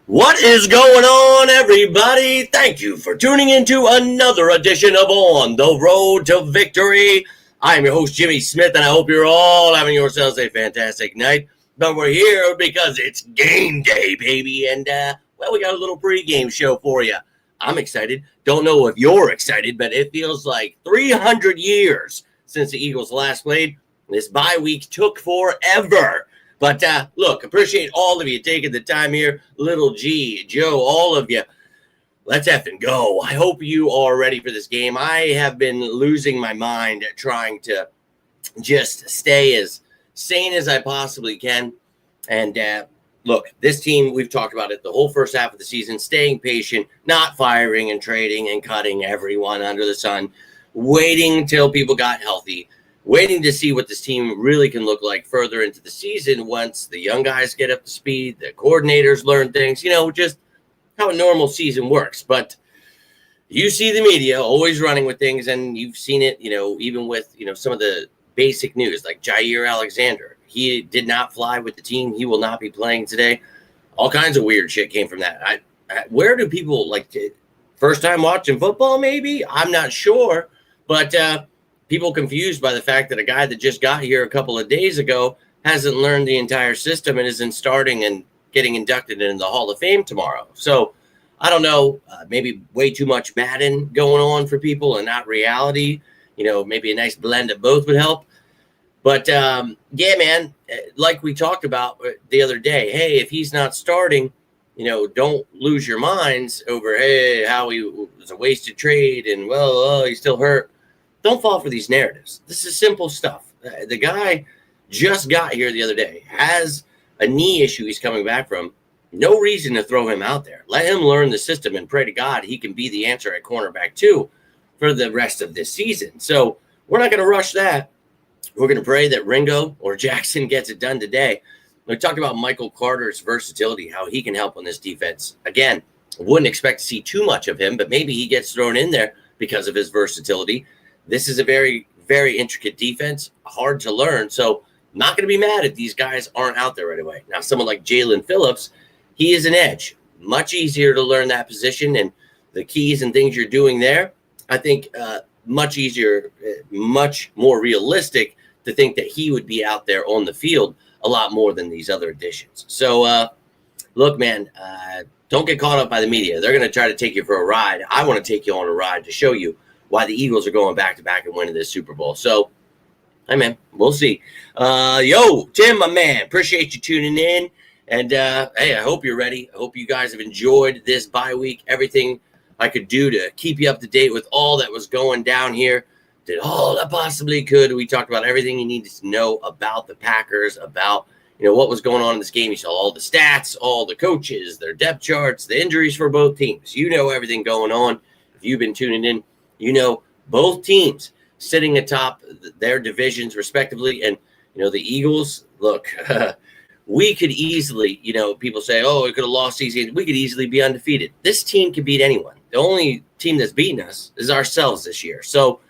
What is going on, everybody? Thank you for tuning into another edition of On the Road to Victory. I am your host, Jimmy Smith, and I hope you're all having yourselves a fantastic night. But we're here because it's game day, baby, and, we got a little pregame show for you. I'm excited. Don't know if you're excited, but it feels like 300 years since the Eagles last played. This bye week took forever. But look, appreciate all of you taking the time here. Little G, Joe, all of you. Let's effing go. I hope you are ready for this game. I have been losing my mind trying to just stay as sane as I possibly can. And look, this team, we've talked about it the whole first half of the season, staying patient, not firing and trading and cutting everyone under the sun, waiting until people got healthy. Waiting to see what this team really can look like further into the season once the young guys get up to speed, the coordinators learn things, just how a normal season works. But you see the media always running with things, and you've seen it, even with, some of the basic news, like Jair Alexander. He did not fly with the team. He will not be playing today. All kinds of weird shit came from that. Where do people, first time watching football, maybe? I'm not sure. But, people confused by the fact that a guy that just got here a couple of days ago hasn't learned the entire system and isn't starting and getting inducted into the Hall of Fame tomorrow. So I don't know, maybe way too much Madden going on for people and not reality. Maybe a nice blend of both would help. But yeah, man, like we talked about the other day, hey, if he's not starting, don't lose your minds over, hey, how he was a wasted trade and, he's still hurt. Don't fall for these narratives. This is simple stuff. The guy just got here the other day, has a knee issue he's coming back from. No reason to throw him out there. Let him learn the system and pray to God he can be the answer at cornerback too for the rest of this season. So we're not going to rush that. We're going to pray that Ringo or Jackson gets it done today. We talked about Michael Carter's versatility, how he can help on this defense. Again, wouldn't expect to see too much of him, but maybe he gets thrown in there because of his versatility. This is a very, very intricate defense, hard to learn. So not going to be mad if these guys aren't out there right away. Now, someone like Jalen Phillips, he is an edge. Much easier to learn that position and the keys and things you're doing there. I think much easier, much more realistic to think that he would be out there on the field a lot more than these other additions. So, look, man, don't get caught up by the media. They're going to try to take you for a ride. I want to take you on a ride to show you why the Eagles are going back-to-back and winning this Super Bowl. So, hey, man, we'll see. Yo, Tim, my man, appreciate you tuning in. And, hey, I hope you're ready. I hope you guys have enjoyed this bye week, everything I could do to keep you up to date with all that was going down here. Did all I possibly could. We talked about everything you needed to know about the Packers, about, what was going on in this game. You saw all the stats, all the coaches, their depth charts, the injuries for both teams. You know everything going on. If you've been tuning in, both teams sitting atop their divisions respectively. And, the Eagles, look, we could easily, people say, we could have lost these games. We could easily be undefeated. This team can beat anyone. The only team that's beaten us is ourselves this year. So,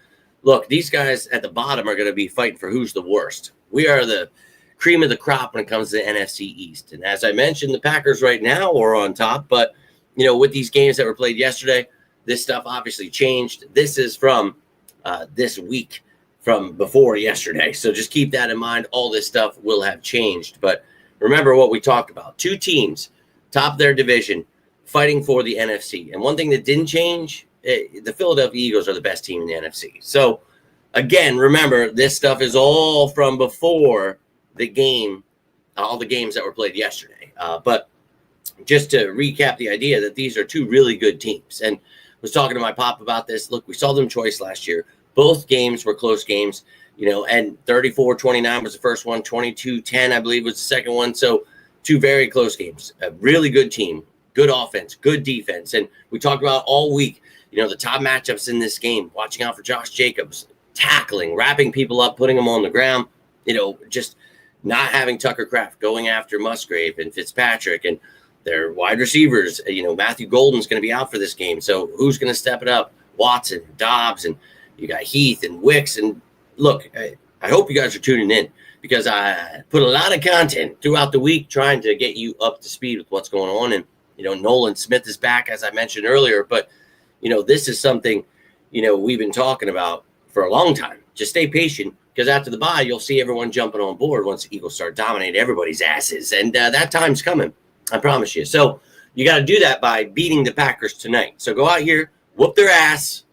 look, these guys at the bottom are going to be fighting for who's the worst. We are the cream of the crop when it comes to the NFC East. And as I mentioned, the Packers right now are on top. But, with these games that were played yesterday, this stuff obviously changed. This is from this week from before yesterday. So just keep that in mind. All this stuff will have changed. But remember what we talked about. Two teams, top of their division, fighting for the NFC. And one thing that didn't change, the Philadelphia Eagles are the best team in the NFC. So, again, remember, this stuff is all from before the game, all the games that were played yesterday. But just to recap the idea that these are two really good teams. And was talking to my pop about this. Look, we saw them twice last year. Both games were close games, and 34-29 was the first one. 22-10, I believe, was the second one. So two very close games. A really good team, good offense, good defense. And we talked about all week, the top matchups in this game, watching out for Josh Jacobs, tackling, wrapping people up, putting them on the ground, just not having Tucker Kraft going after Musgrave and Fitzpatrick and their wide receivers. Matthew Golden's going to be out for this game. So who's going to step it up? Watson, Dobbs, and you got Heath and Wicks. And look, I hope you guys are tuning in because I put a lot of content throughout the week trying to get you up to speed with what's going on. And Nolan Smith is back, as I mentioned earlier, but, this is something, we've been talking about for a long time. Just stay patient, because after the bye, you'll see everyone jumping on board once the Eagles start dominating everybody's asses. And that time's coming, I promise you. So you got to do that by beating the Packers tonight. So go out here, whoop their ass.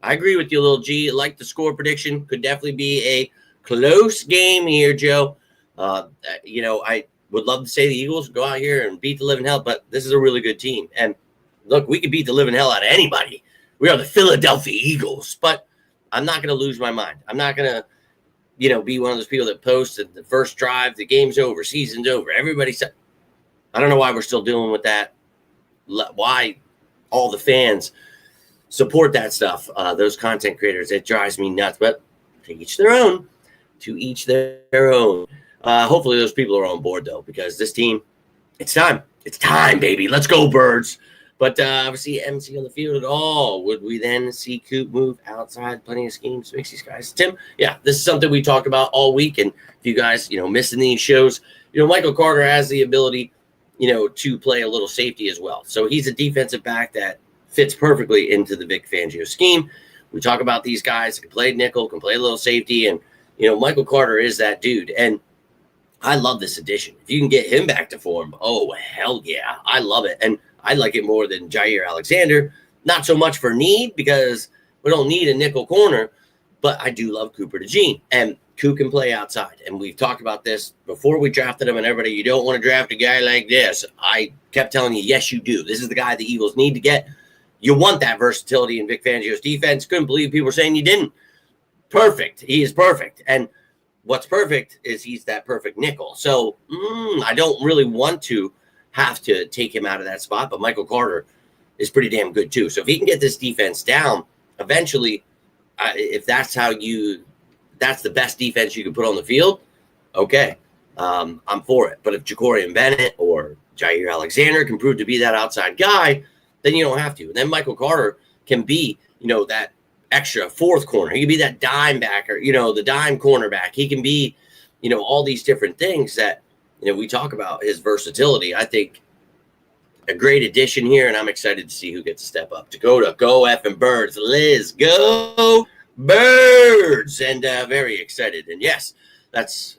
I agree with you, little G. I like the score prediction. Could definitely be a close game here, Joe. I would love to say the Eagles go out here and beat the living hell, but this is a really good team. And look, we could beat the living hell out of anybody. We are the Philadelphia Eagles, but I'm not going to lose my mind. I'm not going to, be one of those people that post at the first drive, the game's over, season's over. Everybody said, I don't know why we're still dealing with that. Why all the fans support that stuff, those content creators. It drives me nuts, but to each their own. To each their own. Hopefully those people are on board, though, because this team, it's time. It's time, baby. Let's go, Birds. But obviously, MC on the field at all. Would we then see Coop move outside? Plenty of schemes to mix these guys. Tim, yeah, this is something we talked about all week. And if you guys, missing these shows, Michael Carter has the ability, to play a little safety as well. So he's a defensive back that fits perfectly into the Vic Fangio scheme. We talk about these guys that can play nickel, can play a little safety, and Michael Carter is that dude. And I love this addition. If you can get him back to form, oh, hell yeah. I love it. And I like it more than Jair Alexander. Not so much for need, because we don't need a nickel corner, but I do love Cooper DeJean. And Coop can play outside. And we've talked about this before we drafted him, and everybody, you don't want to draft a guy like this. I kept telling you, yes, you do. This is the guy the Eagles need to get. You want that versatility in Vic Fangio's defense. Couldn't believe people were saying you didn't. Perfect. He is perfect. And what's perfect is he's that perfect nickel. So I don't really want to have to take him out of that spot, but Michael Carter is pretty damn good too. So if he can get this defense down, eventually, if that's that's the best defense you can put on the field, okay, I'm for it. But if Jacorian Bennett or Jair Alexander can prove to be that outside guy, then you don't have to. And then Michael Carter can be, that extra fourth corner. He can be that dime backer, the dime cornerback. He can be, all these different things that, we talk about his versatility. I think a great addition here, and I'm excited to see who gets to step up. Dakota, go effing Birds. Liz, go Birds. And very excited. And yes, that's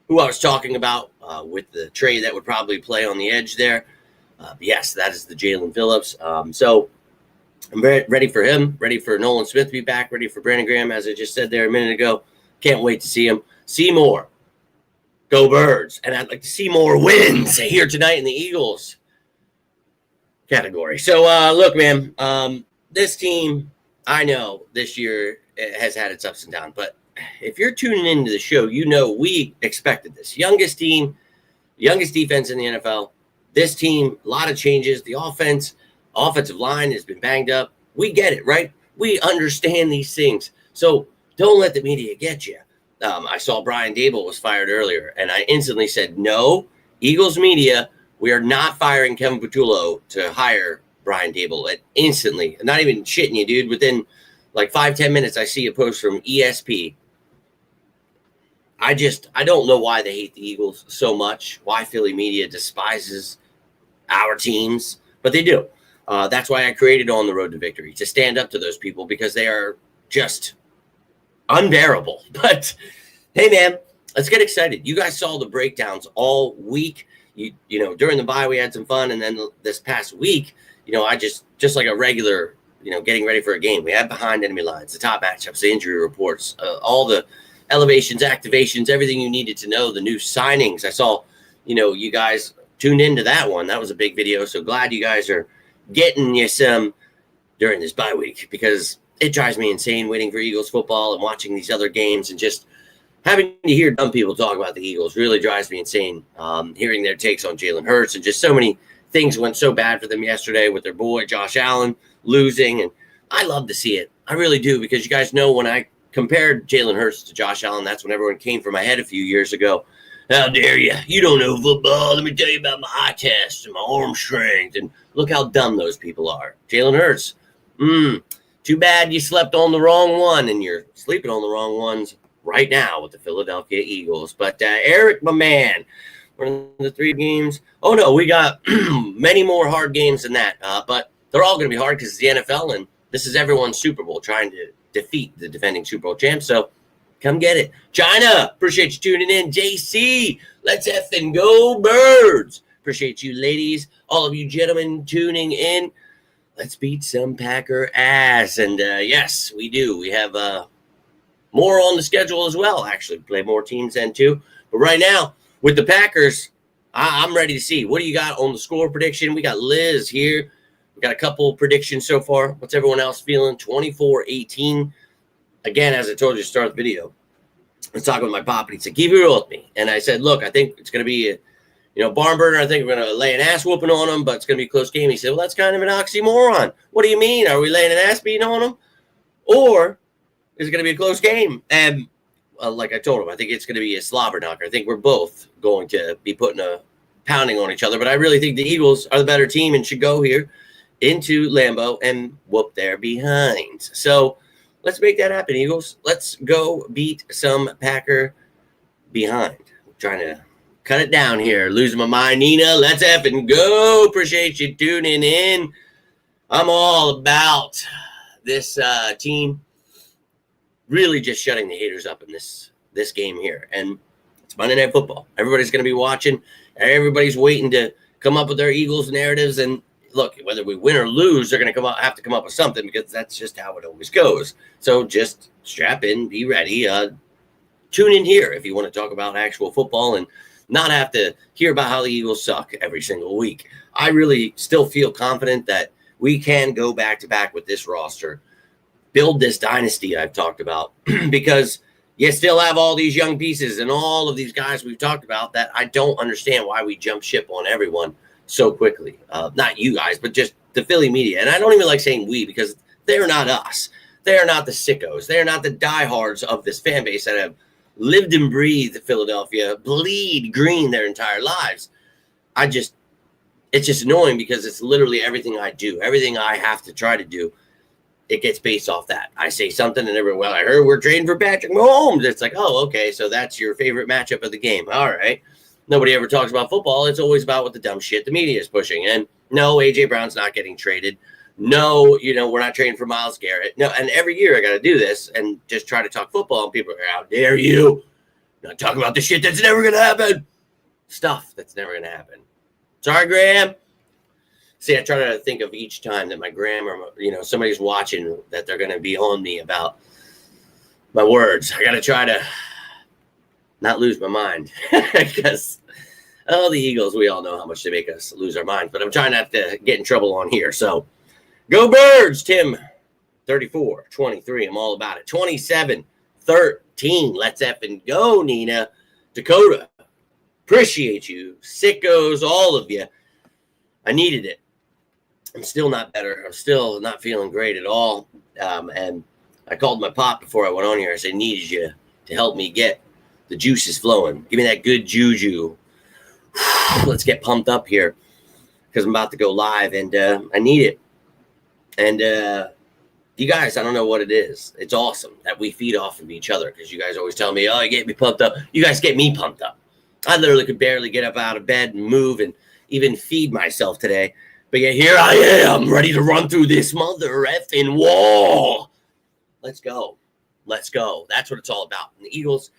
who I was talking about with the trade that would probably play on the edge there. Yes, that is the Jalen Phillips. So I'm very ready for him, ready for Nolan Smith to be back, ready for Brandon Graham, as I just said there a minute ago. Can't wait to see him. See more. Go Birds. And I'd like to see more wins here tonight in the Eagles category. So, look, man, this team, I know this year has had its ups and downs, but if you're tuning into the show, we expected this. Youngest team, youngest defense in the NFL. This team, a lot of changes. The offensive line has been banged up. We get it, right? We understand these things. So don't let the media get you. I saw Brian Dable was fired earlier, and I instantly said, no, Eagles media, we are not firing Kevin Patullo to hire Brian Dable. And instantly, I'm not even shitting you, dude. Within like 5-10 minutes, I see a post from ESP. I don't know why they hate the Eagles so much, why Philly media despises our teams, but they do. That's why I created On the Road to Victory, to stand up to those people, because they are just unbearable. But hey, man, let's get excited. You guys saw the breakdowns all week. You know, during the bye we had some fun, and then this past week, I just like a regular, getting ready for a game. We had behind enemy lines, the top matchups, the injury reports, all the elevations, activations, everything you needed to know, the new signings. I saw, you guys tuned into that one. That was a big video. So glad you guys are getting you some during this bye week, because it drives me insane waiting for Eagles football and watching these other games, and just having to hear dumb people talk about the Eagles really drives me insane. Hearing their takes on Jalen Hurts, and just so many things went so bad for them yesterday with their boy Josh Allen losing. And I love to see it. I really do, because you guys know when I compared Jalen Hurts to Josh Allen, that's when everyone came for my head a few years ago. How dare you? You don't know football. Let me tell you about my eye test and my arm strength. And look how dumb those people are. Jalen Hurts. Too bad you slept on the wrong one, and you're sleeping on the wrong ones right now with the Philadelphia Eagles. But Eric, my man, One of the 3 games. Oh, no, we got many more hard games than that. But they're all going to be hard because it's the NFL, and this is everyone's Super Bowl, trying to defeat the defending Super Bowl champs. So come get it. China, appreciate you tuning in. JC, let's effing go Birds. Appreciate you, ladies. All of you gentlemen tuning in. Let's beat some Packer ass. And yes, we do. We have more on the schedule as well, actually. Play more teams then, too. But right now, with the Packers, I'm ready to see. What do you got on the score prediction? We got Liz here. We got a couple predictions so far. What's everyone else feeling? 24-18. Again, as I told you to start the video, I was talking with my pop, and he said, keep it real with me. And I said, look, I think it's going to be a barn burner. I think we're going to lay an ass whooping on them, but it's going to be a close game. He said, well, that's kind of an oxymoron. What do you mean? Are we laying an ass beating on them? Or is it going to be a close game? And like I told him, I think it's going to be a slobber knocker. I think we're both going to be putting a pounding on each other, but I really think the Eagles are the better team and should go here into Lambeau and whoop their behinds. So let's make that happen, Eagles. Let's go beat some Packer behind. I'm trying to cut it down here. Losing my mind, Nina. Let's effing go. Appreciate you tuning in. I'm all about this team really just shutting the haters up in this game here. And it's Monday Night Football. Everybody's going to be watching. Everybody's waiting to come up with their Eagles narratives. And look, whether we win or lose, they're going to have to come up with something because that's just how it always goes. So just strap in, be ready. Tune in here if you want to talk about actual football and not have to hear about how the Eagles suck every single week. I really still feel confident that we can go back-to-back with this roster, build this dynasty I've talked about, because you still have all these young pieces and all of these guys we've talked about that I don't understand why we jump ship on everyone so quickly. Not you guys, but just the Philly media. And I don't even like saying we because they're not us. They're not the sickos. They're not the diehards of this fan base that have lived and breathed Philadelphia, bleed green their entire lives. It's just annoying because it's literally everything I do, everything I have to try to do. It gets based off that. I say something and everyone, well, I heard we're trading for Patrick Mahomes. It's like, oh, okay, so that's your favorite matchup of the game. All right. Nobody ever talks about football. It's always about what the dumb shit the media is pushing. And no, A.J. Brown's not getting traded. No, we're not trading for Myles Garrett. No, and every year I got to do this and just try to talk football. And people are, how dare you? Not talk about the shit that's never going to happen. Stuff that's never going to happen. Sorry, Graham. See, I try to think of each time that my Graham or, somebody's watching that they're going to be on me about my words. I got to try to not lose my mind because, the Eagles, we all know how much they make us lose our minds, but I'm trying not to get in trouble on here. So go Birds, Tim. 34-23. I'm all about it. 27-13. Let's effing go, Nina. Dakota. Appreciate you. Sickos, all of you. I needed it. I'm still not better. I'm still not feeling great at all. And I called my pop before I went on here. I said, needed you to help me get the juices flowing. Give me that good juju. Let's get pumped up here because I'm about to go live and I need it. And you guys, I don't know what it is. It's awesome that we feed off of each other because you guys always tell me, oh, you get me pumped up. You guys get me pumped up. I literally could barely get up out of bed and move and even feed myself today. But yet here I am, ready to run through this mother effing wall. Let's go. Let's go. That's what it's all about. And the Eagles,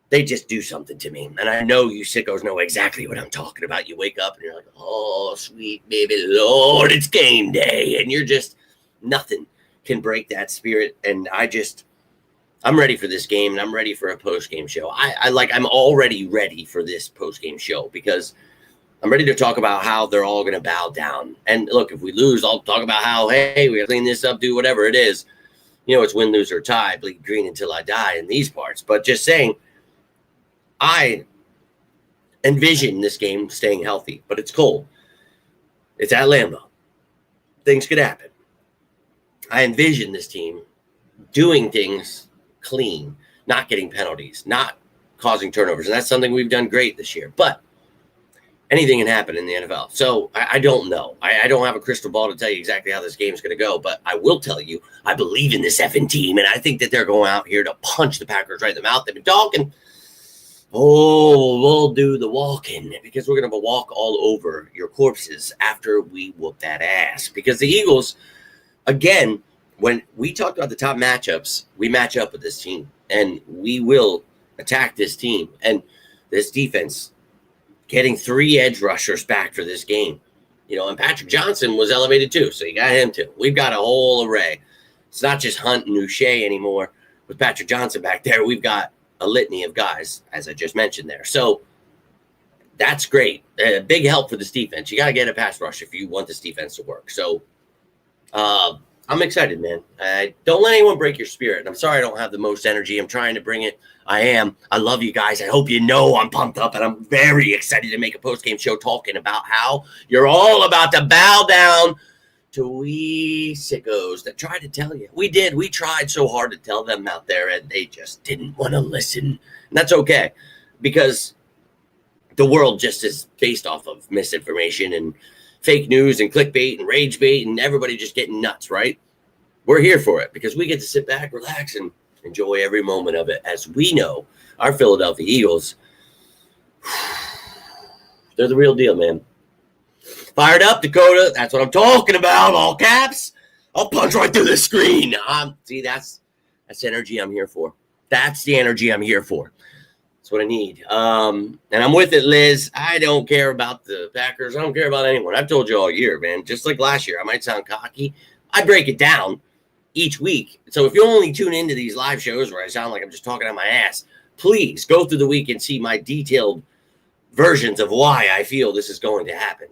they just do something to me. And I know you sickos know exactly what I'm talking about. You wake up and you're like, oh, sweet baby Lord, it's game day. And you're just, nothing can break that spirit. And I'm ready for this game, and I'm ready for a post-game show. I'm already ready for this post-game show because I'm ready to talk about how they're all going to bow down. And look, if we lose, I'll talk about how, hey, we got to clean this up, do whatever it is. It's win, lose, or tie, bleed green until I die in these parts. But just saying, I envision this game staying healthy, but it's cold. It's at Lambeau. Things could happen. I envision this team doing things clean, not getting penalties, not causing turnovers. And that's something we've done great this year. But anything can happen in the NFL. So I don't know. I don't have a crystal ball to tell you exactly how this game is going to go. But I will tell you, I believe in this effing team. And I think that they're going out here to punch the Packers right in the mouth. They've been talking. Oh, we'll do the walking because we're going to walk all over your corpses after we whoop that ass. Because the Eagles, again, when we talked about the top matchups, we match up with this team and we will attack this team. And this defense getting 3 edge rushers back for this game. And Patrick Johnson was elevated too, so you got him too. We've got a whole array. It's not just Hunt and Uche anymore. With Patrick Johnson back there, we've got a litany of guys, as I just mentioned there. So that's great. Big help for this defense. You got to get a pass rush if you want this defense to work. So I'm excited, man. Don't let anyone break your spirit. I'm sorry I don't have the most energy. I'm trying to bring it. I am. I love you guys. I hope you know I'm pumped up, and I'm very excited to make a post-game show talking about how you're all about to bow down to we sickos that tried to tell you. We did. We tried so hard to tell them out there, and they just didn't want to listen. And that's okay, because the world just is based off of misinformation and fake news and clickbait and rage bait and everybody just getting nuts, right? We're here for it because we get to sit back, relax, and enjoy every moment of it. As we know, our Philadelphia Eagles, they're the real deal, man. Fired up, Dakota. That's what I'm talking about. All caps. I'll punch right through the screen. See, that's energy I'm here for. That's the energy I'm here for. That's what I need. And I'm with it, Liz. I don't care about the Packers. I don't care about anyone. I've told you all year, man. Just like last year, I might sound cocky. I break it down each week. So if you only tune into these live shows where I sound like I'm just talking out my ass, please go through the week and see my detailed versions of why I feel this is going to happen.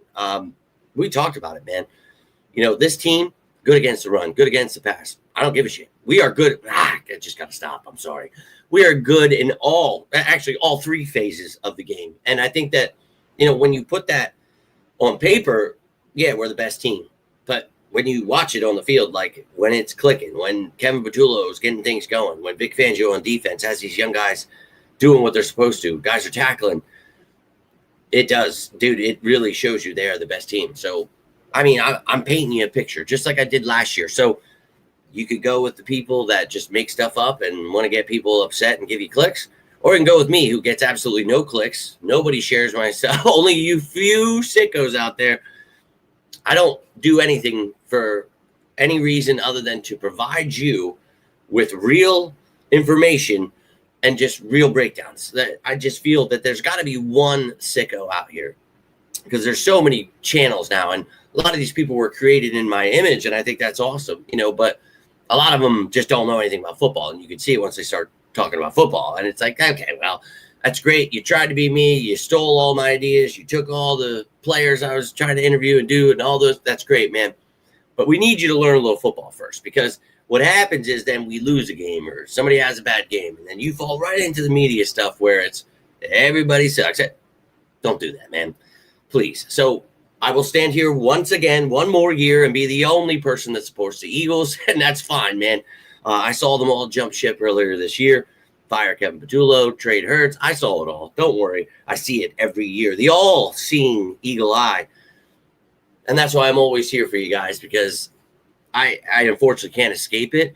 We talked about it, man. This team, good against the run, good against the pass. I don't give a shit. We are good. I just got to stop. I'm sorry. We are good in all 3 phases of the game. And I think that, when you put that on paper, yeah, we're the best team. But when you watch it on the field, like when it's clicking, when Kevin Patullo is getting things going, when Vic Fangio on defense has these young guys doing what they're supposed to, guys are tackling, it does, dude. It really shows you they are the best team. So, I'm painting you a picture just like I did last year. So you could go with the people that just make stuff up and want to get people upset and give you clicks, or you can go with me who gets absolutely no clicks. Nobody shares my stuff. Only you few sickos out there. I don't do anything for any reason other than to provide you with real information and just real breakdowns. That I just feel that there's got to be one sicko out here because there's so many channels now, and a lot of these people were created in my image, and I think that's awesome, but a lot of them just don't know anything about football, and you can see it once they start talking about football, and it's like, okay, well, that's great. You tried to be me. You stole all my ideas. You took all the players I was trying to interview and do and all those. That's great, man. But we need you to learn a little football first, because what happens is then we lose a game or somebody has a bad game, and then you fall right into the media stuff where it's everybody sucks. Don't do that, man. Please. So I will stand here once again, one more year, and be the only person that supports the Eagles, and that's fine, man. I saw them all jump ship earlier this year. Fire Kevin Patullo, trade Hurts. I saw it all. Don't worry. I see it every year. The all-seeing eagle eye. And that's why I'm always here for you guys, because I unfortunately can't escape it.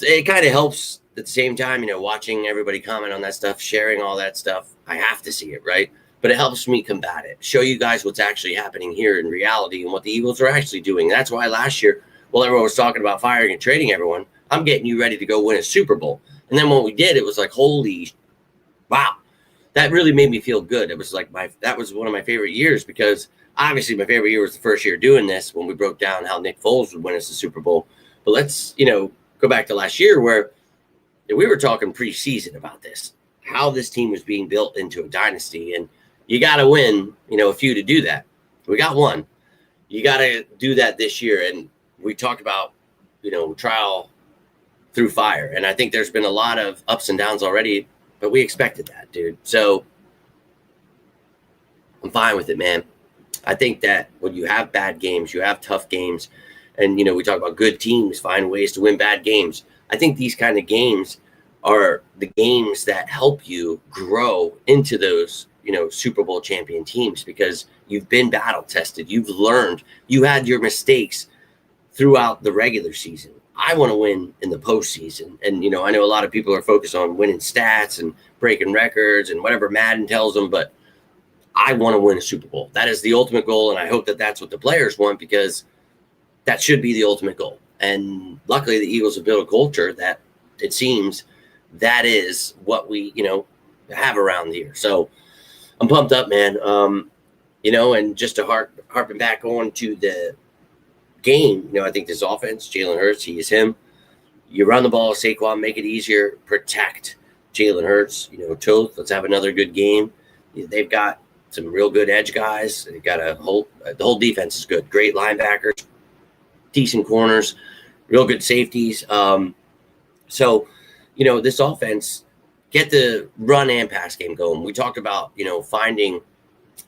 It kind of helps at the same time, watching everybody comment on that stuff, sharing all that stuff. I have to see it, right? But it helps me combat it, show you guys what's actually happening here in reality and what the Eagles are actually doing. That's why last year, while everyone was talking about firing and trading everyone, I'm getting you ready to go win a Super Bowl. And then when we did, it was like, holy, wow. That really made me feel good. It was like that was one of my favorite years, because obviously my favorite year was the first year doing this when we broke down how Nick Foles would win us the Super Bowl. But let's, go back to last year where we were talking preseason about this, how this team was being built into a dynasty. And you got to win, a few to do that. We got one. You got to do that this year. And we talked about, trial through fire. And I think there's been a lot of ups and downs already, but we expected that, dude. So I'm fine with it, man. I think that when you have bad games, you have tough games, and, we talk about good teams find ways to win bad games. I think these kind of games are the games that help you grow into those, Super Bowl champion teams, because you've been battle tested. You've learned. You had your mistakes throughout the regular season. I want to win in the postseason. And, I know a lot of people are focused on winning stats and breaking records and whatever Madden tells them, but I want to win a Super Bowl. That is the ultimate goal, and I hope that that's what the players want, because that should be the ultimate goal. And luckily, the Eagles have built a culture that it seems that is what we, have around here. So I'm pumped up, man. And just to harping back on to the game, I think this offense, Jalen Hurts, he is him. You run the ball, Saquon, make it easier, protect Jalen Hurts. Toth, let's have another good game. They've got some real good edge guys. They've got the whole defense is good. Great linebackers, decent corners, real good safeties. So, this offense, get the run and pass game going. We talked about, finding,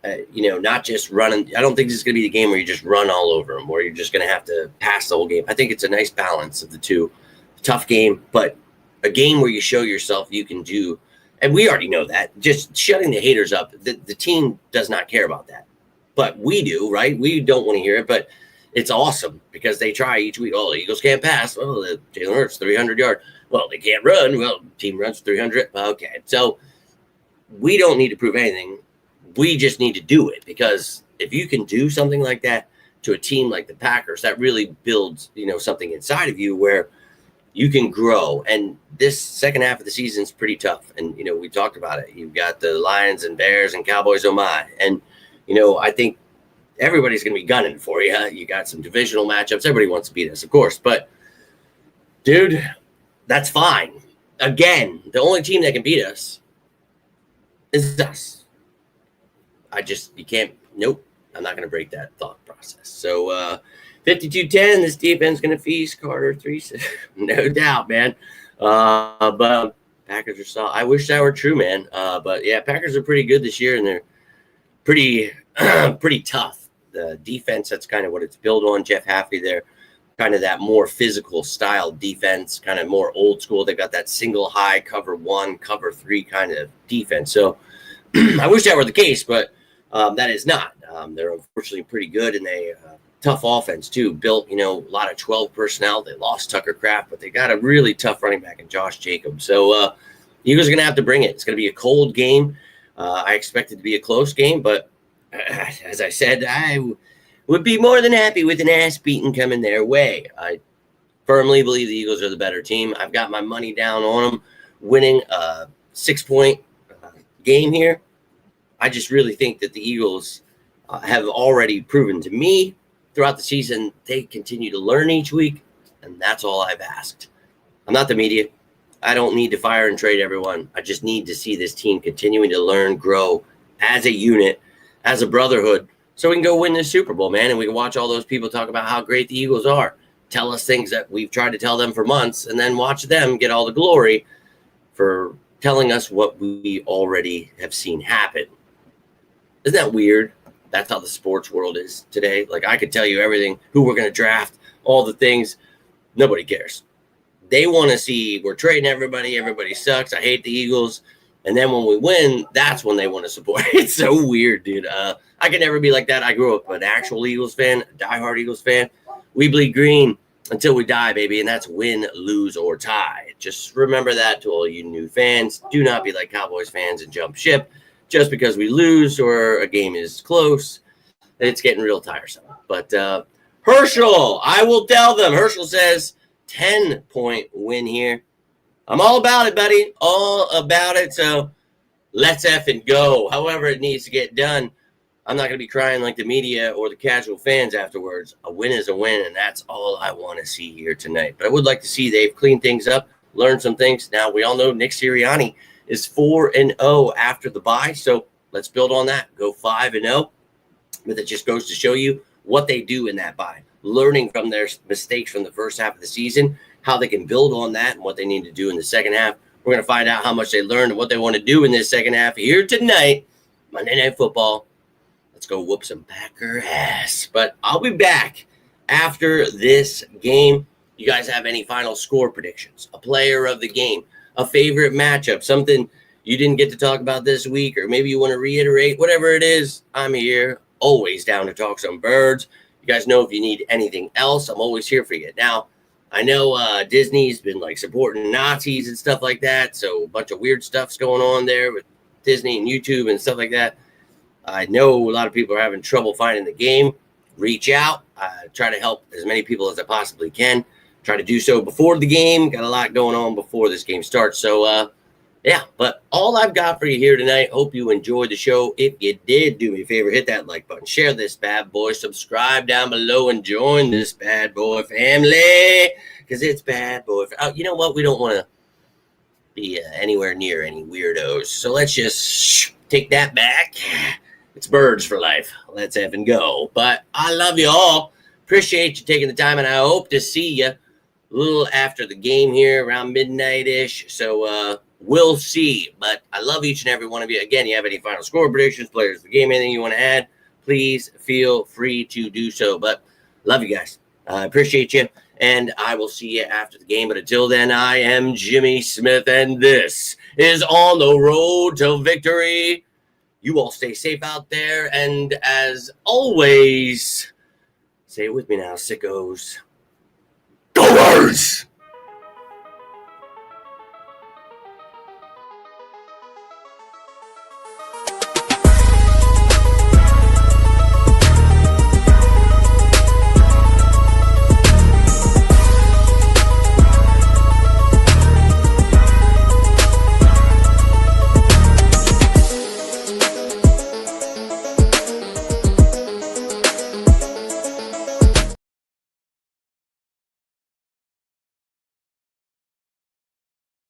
not just running. I don't think this is going to be the game where you just run all over them, where you're just going to have to pass the whole game. I think it's a nice balance of the two. Tough game, but a game where you show yourself you can do. And we already know that. Just shutting the haters up, the team does not care about that. But we do, right? We don't want to hear it, but it's awesome because they try each week. Oh, the Eagles can't pass. Oh, Jalen Hurts, 300 yards. Well, they can't run. Well, team runs 300. Okay. So we don't need to prove anything. We just need to do it, because if you can do something like that to a team like the Packers, that really builds, something inside of you where you can grow. And this second half of the season is pretty tough. And, we talked about it. You've got the Lions and Bears and Cowboys, oh my. And, I think everybody's going to be gunning for you. You got some divisional matchups. Everybody wants to beat us, of course. But, dude, that's fine. Again, the only team that can beat us is us. You can't, nope. I'm not going to break that thought process. So, 52-10, this defense going to feast Carter 3. No doubt, man. But Packers are solid. I wish that were true, man. But yeah, Packers are pretty good this year, and they're pretty pretty tough. The defense, that's kind of what it's built on. Jeff Haffley there, kind of that more physical style defense, kind of more old school. They got that single high, cover 1, cover 3 kind of defense. So I wish that were the case, but that is not. They're unfortunately pretty good, and they tough offense too. Built, a lot of 12 personnel. They lost Tucker Kraft, but they got a really tough running back in Josh Jacobs. So Eagles are going to have to bring it. It's going to be a cold game. I expect it to be a close game, but as I said, I would be more than happy with an ass beating coming their way. I firmly believe the Eagles are the better team. I've got my money down on them winning a 6-point game here. I just really think that the Eagles have already proven to me throughout the season they continue to learn each week, and that's all I've asked. I'm not the media. I don't need to fire and trade everyone. I just need to see this team continuing to learn, grow as a unit, as a brotherhood, so we can go win this Super Bowl, man, and we can watch all those people talk about how great the Eagles are, tell us things that we've tried to tell them for months, and then watch them get all the glory for telling us what we already have seen happen. Isn't that weird? That's how the sports world is today. Like, I could tell you everything, who we're going to draft, all the things. Nobody cares. They want to see we're trading everybody. Everybody sucks. I hate the Eagles. And then when we win, that's when they want to support. It's so weird, dude. I could never be like that. I grew up an actual Eagles fan, a diehard Eagles fan. We bleed green until we die, baby. And that's win, lose, or tie. Just remember that to all you new fans. Do not be like Cowboys fans and jump ship just because we lose or a game is close. It's getting real tiresome. But Herschel, I will tell them. Herschel says 10-point win here. I'm all about it, buddy. All about it. So let's effing go. However it needs to get done. I'm not going to be crying like the media or the casual fans afterwards. A win is a win, and that's all I want to see here tonight. But I would like to see they've cleaned things up, learned some things. Now, we all know Nick Sirianni is 4-0 after the bye, so let's build on that. Go 5-0. But it just goes to show you what they do in that bye, learning from their mistakes from the first half of the season, how they can build on that and what they need to do in the second half. We're going to find out how much they learned and what they want to do in this second half here tonight. Monday Night Football. Let's go whoop some Packer ass. But I'll be back after this game. You guys have any final score predictions? A player of the game? A favorite matchup? Something you didn't get to talk about this week, or maybe you want to reiterate? Whatever it is, I'm here. Always down to talk some birds. You guys know if you need anything else, I'm always here for you. Now, I know Disney's been like supporting Nazis and stuff like that, so a bunch of weird stuff's going on there with Disney and YouTube and stuff like that. I know a lot of people are having trouble finding the game. Reach out. Try to help as many people as I possibly can. Try to do so before the game. Got a lot going on before this game starts. So, yeah, but all I've got for you here tonight. Hope you enjoyed the show. If you did, do me a favor, hit that like button, share this bad boy, subscribe down below, and join this bad boy family, because it's bad boy. You know what? We don't want to be anywhere near any weirdos. So let's just take that back. It's birds for life. Let's effing go. But I love you all. Appreciate you taking the time, and I hope to see you a little after the game here around midnight-ish. So we'll see. But I love each and every one of you. Again, you have any final score predictions, players of the game, anything you want to add, please feel free to do so. But love you guys. I appreciate you. And I will see you after the game. But until then, I am Jimmy Smith, and this is On the Road to Victory. You all stay safe out there. And as always, say it with me now, sickos. Go Birds!